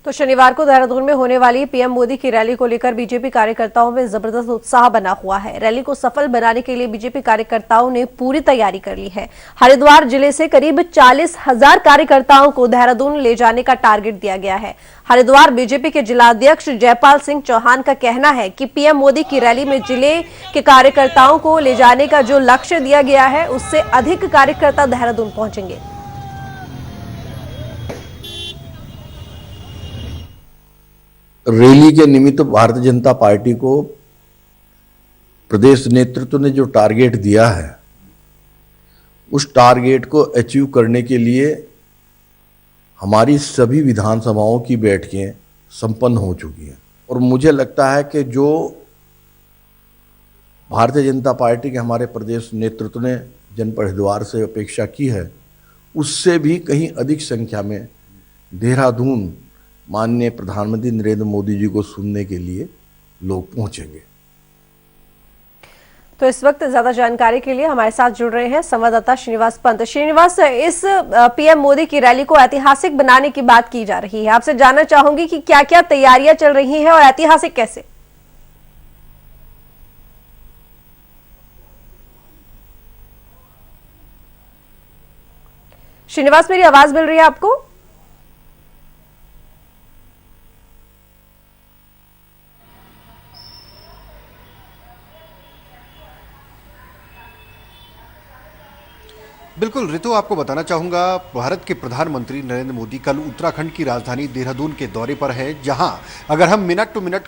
तो शनिवार को देहरादून में होने वाली पीएम मोदी की रैली को लेकर बीजेपी कार्यकर्ताओं में जबरदस्त उत्साह बना हुआ है। रैली को सफल बनाने के लिए बीजेपी कार्यकर्ताओं ने पूरी तैयारी कर ली है। हरिद्वार जिले से करीब 40,000 कार्यकर्ताओं को देहरादून ले जाने का टारगेट दिया गया है। हरिद्वार बीजेपी के जिलाध्यक्ष जयपाल सिंह चौहान का कहना है कि पीएम मोदी की रैली में जिले के कार्यकर्ताओं को ले जाने का जो लक्ष्य दिया गया है, उससे अधिक कार्यकर्ता देहरादून पहुंचेंगे। रैली के निमित्त भारतीय जनता पार्टी को प्रदेश नेतृत्व ने जो टारगेट दिया है, उस टारगेट को अचीव करने के लिए हमारी सभी विधानसभाओं की बैठकें संपन्न हो चुकी हैं। और मुझे लगता है कि जो भारतीय जनता पार्टी के हमारे प्रदेश नेतृत्व ने जनपद हरिद्वार से अपेक्षा की है, उससे भी कहीं अधिक संख्या में देहरादून माननीय प्रधानमंत्री नरेंद्र मोदी जी को सुनने के लिए लोग पहुंचेंगे। तो इस वक्त ज्यादा जानकारी के लिए हमारे साथ जुड़ रहे हैं संवाददाता श्रीनिवास पंत। श्रीनिवास, इस पीएम मोदी की रैली को ऐतिहासिक बनाने की बात की जा रही है। आपसे जानना चाहूंगी कि क्या क्या तैयारियां चल रही हैं और ऐतिहासिक कैसे? श्रीनिवास, मेरी आवाज मिल रही है आपको? बिल्कुल ऋतु, आपको बताना चाहूंगा, भारत के प्रधानमंत्री नरेंद्र मोदी कल उत्तराखंड की राजधानी देहरादून के दौरे पर है, जहां अगर हम मिनट टू मिनट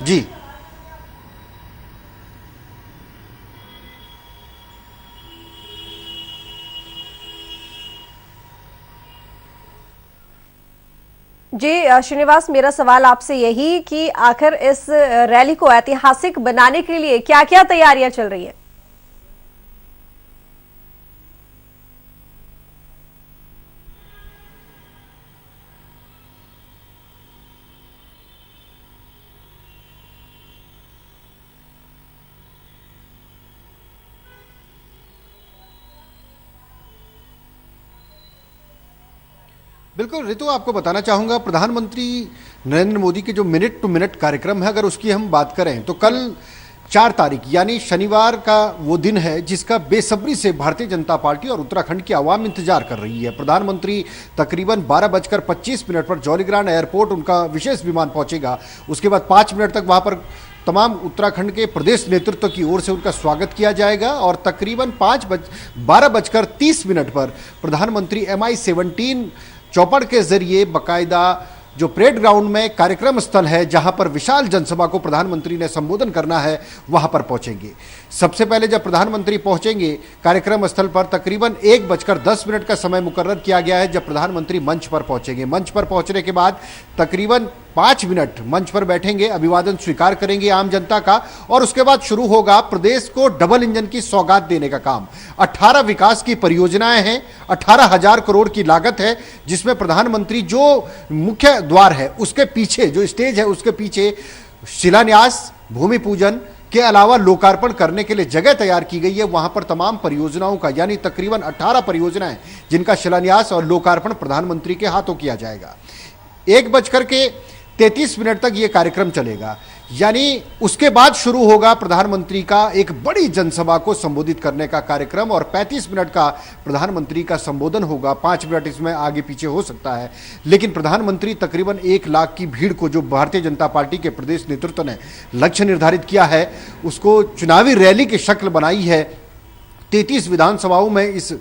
जी जी श्रीनिवास, मेरा सवाल आपसे यही कि आखिर इस रैली को ऐतिहासिक बनाने के लिए क्या क्या तैयारियां चल रही है? बिल्कुल ऋतु, आपको बताना चाहूंगा, प्रधानमंत्री नरेंद्र मोदी के जो मिनट टू मिनट कार्यक्रम है, अगर उसकी हम बात करें तो कल 4 तारीख यानी शनिवार का वो दिन है जिसका बेसब्री से भारतीय जनता पार्टी और उत्तराखंड की आवाम इंतजार कर रही है। प्रधानमंत्री तकरीबन 12:25 पर जौलीग्रांट एयरपोर्ट उनका विशेष विमान पहुंचेगा। उसके बाद 5 मिनट तक वहां पर तमाम उत्तराखंड के प्रदेश नेतृत्व की ओर से उनका स्वागत किया जाएगा और तकरीबन 12:30 पर प्रधानमंत्री MI-17 चौपड़ के जरिए बाकायदा जो परेड ग्राउंड में कार्यक्रम स्थल है, जहां पर विशाल जनसभा को प्रधानमंत्री ने संबोधन करना है, वहां पर पहुंचेंगे। सबसे पहले जब प्रधानमंत्री पहुंचेंगे कार्यक्रम स्थल पर, तकरीबन 1:10 का समय मुकर्रर किया गया है जब प्रधानमंत्री मंच पर पहुंचेंगे। मंच पर पहुंचने के बाद तकरीबन 5 मिनट मंच पर बैठेंगे, अभिवादन स्वीकार करेंगे आम जनता का और उसके बाद शुरू होगा प्रदेश को डबल इंजन की सौगात देने का काम। 18 विकास की परियोजनाएं हैं, 18,000 करोड़ की लागत है, जिसमें प्रधानमंत्री जो मुख्य द्वार है उसके पीछे, जो स्टेज है उसके पीछे शिलान्यास, भूमि पूजन के अलावा लोकार्पण करने के लिए जगह तैयार की गई है। वहां पर तमाम परियोजनाओं का यानी तकरीबन 18 परियोजनाएं जिनका शिलान्यास और लोकार्पण प्रधानमंत्री के हाथों किया जाएगा। 1:33 तक यह कार्यक्रम चलेगा, यानी उसके बाद शुरू होगा प्रधानमंत्री का एक बड़ी जनसभा को संबोधित करने का कार्यक्रम और 35 मिनट का प्रधानमंत्री का संबोधन होगा। 5 मिनट इसमें आगे पीछे हो सकता है, लेकिन प्रधानमंत्री तकरीबन 1 लाख की भीड़ को, जो भारतीय जनता पार्टी के प्रदेश नेतृत्व ने लक्ष्य निर्धारित किया है, उसको चुनावी रैली की शक्ल बनाई है। 33 विधानसभाओं में इस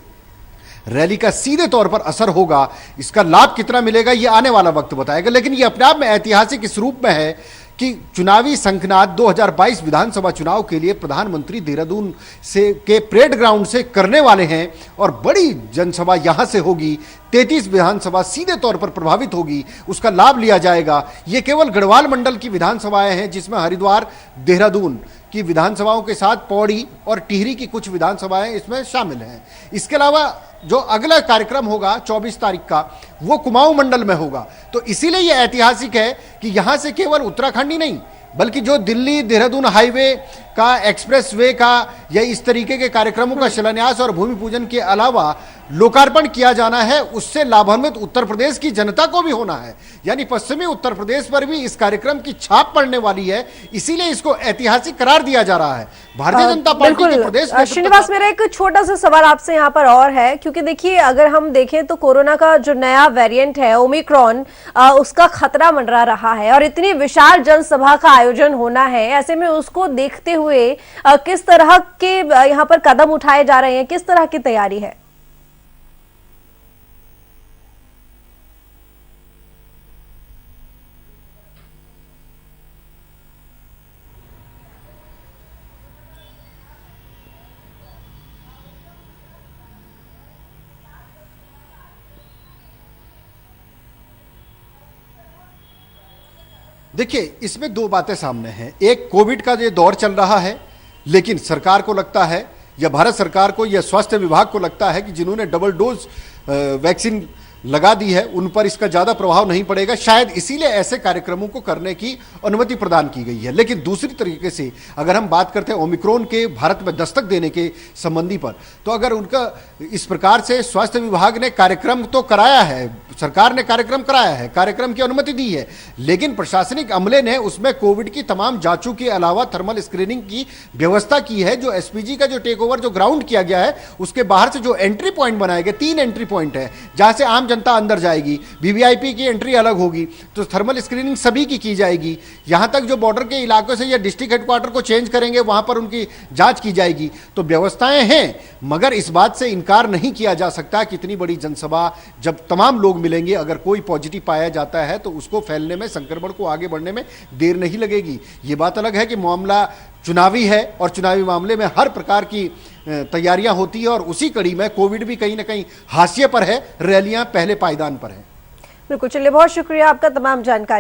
रैली का सीधे तौर पर असर होगा। इसका लाभ कितना मिलेगा ये आने वाला वक्त बताएगा, लेकिन ये अपने आप में ऐतिहासिक इस रूप में है कि चुनावी शंखनाद 2022 विधानसभा चुनाव के लिए प्रधानमंत्री देहरादून से के परेड ग्राउंड से करने वाले हैं और बड़ी जनसभा यहां से होगी। 33 विधानसभा सीधे तौर पर प्रभावित होगी, उसका लाभ लिया जाएगा। ये केवल गढ़वाल मंडल की विधानसभाएं हैं, जिसमें हरिद्वार, देहरादून की विधानसभाओं के साथ पौड़ी और टिहरी की कुछ विधानसभाएं इसमें शामिल हैं। इसके अलावा जो अगला कार्यक्रम होगा 24 तारीख का, वो कुमाऊं मंडल में होगा। तो इसीलिए यह ऐतिहासिक है कि यहां से केवल उत्तराखंड ही नहीं, बल्कि जो दिल्ली देहरादून हाईवे का का, एक्सप्रेसवे का या इस तरीके के कार्यक्रमों का शिलान्यास और भूमि पूजन के अलावा लोकार्पण किया जाना है, उससे लाभान्वित उत्तर प्रदेश की जनता को भी होना है। यानी पश्चिमी उत्तर प्रदेश पर भी इस कार्यक्रम की छाप पड़ने वाली है, इसीलिए इसको ऐतिहासिक करार दिया जा रहा है। भारतीय जनता पार्टी के प्रदेश श्रीनिवास, मेरा एक छोटा सा सवाल आपसे यहाँ पर और है, क्योंकि देखिए अगर हम देखें तो कोरोना का जो नया वेरिएंट है ओमिक्रॉन, उसका खतरा मंडरा रहा है और इतनी विशाल जनसभा का आयोजन होना है, ऐसे में उसको देखते हुए किस तरह के यहाँ पर कदम उठाए जा रहे हैं, किस तरह की तैयारी है? देखिए, इसमें दो बातें सामने हैं। एक, कोविड का ये दौर चल रहा है, लेकिन सरकार को लगता है या भारत सरकार को या स्वास्थ्य विभाग को लगता है कि जिन्होंने डबल डोज वैक्सीन लगा दी है उन पर इसका ज्यादा प्रभाव नहीं पड़ेगा, शायद इसीलिए ऐसे कार्यक्रमों को करने की अनुमति प्रदान की गई है। लेकिन दूसरी तरीके से अगर हम बात करते हैं ओमिक्रॉन के भारत में दस्तक देने के संबंधी पर, तो अगर उनका इस प्रकार से स्वास्थ्य विभाग ने कार्यक्रम तो कराया है, सरकार ने कार्यक्रम कराया है, कार्यक्रम की अनुमति दी है, लेकिन प्रशासनिक अमले ने उसमें कोविड की तमाम जांचों के अलावा थर्मल स्क्रीनिंग की व्यवस्था की है। जो एसपीजी का जो टेक ओवर जो ग्राउंड किया गया है, उसके बाहर से जो एंट्री पॉइंट बनाए गए, 3 एंट्री पॉइंट है जहां से आम जनता अंदर जाएगी, वीवीआईपी की एंट्री अलग होगी, तो थर्मल स्क्रीनिंग सभी की जाएगी। यहां तक जो बॉर्डर के इलाकों से या डिस्ट्रिक्ट हेडक्वार्टर को चेंज करेंगे वहां पर उनकी जांच की जाएगी। तो व्यवस्थाएं हैं, मगर इस बात से इनकार नहीं किया जा सकता कि इतनी बड़ी जनसभा जब तमाम लोग मिलेंगे, अगर कोई पॉजिटिव पाया जाता है तो उसको फैलने में, संक्रमण को आगे बढ़ने में देर नहीं लगेगी। ये बात अलग है कि मामला चुनावी है और चुनावी मामले में हर प्रकार की तैयारियां होती है और उसी कड़ी में कोविड भी कहीं ना कहीं हाशिए पर है, रैलियां पहले पायदान पर है। बिल्कुल, चलिए बहुत शुक्रिया आपका तमाम जानकारी।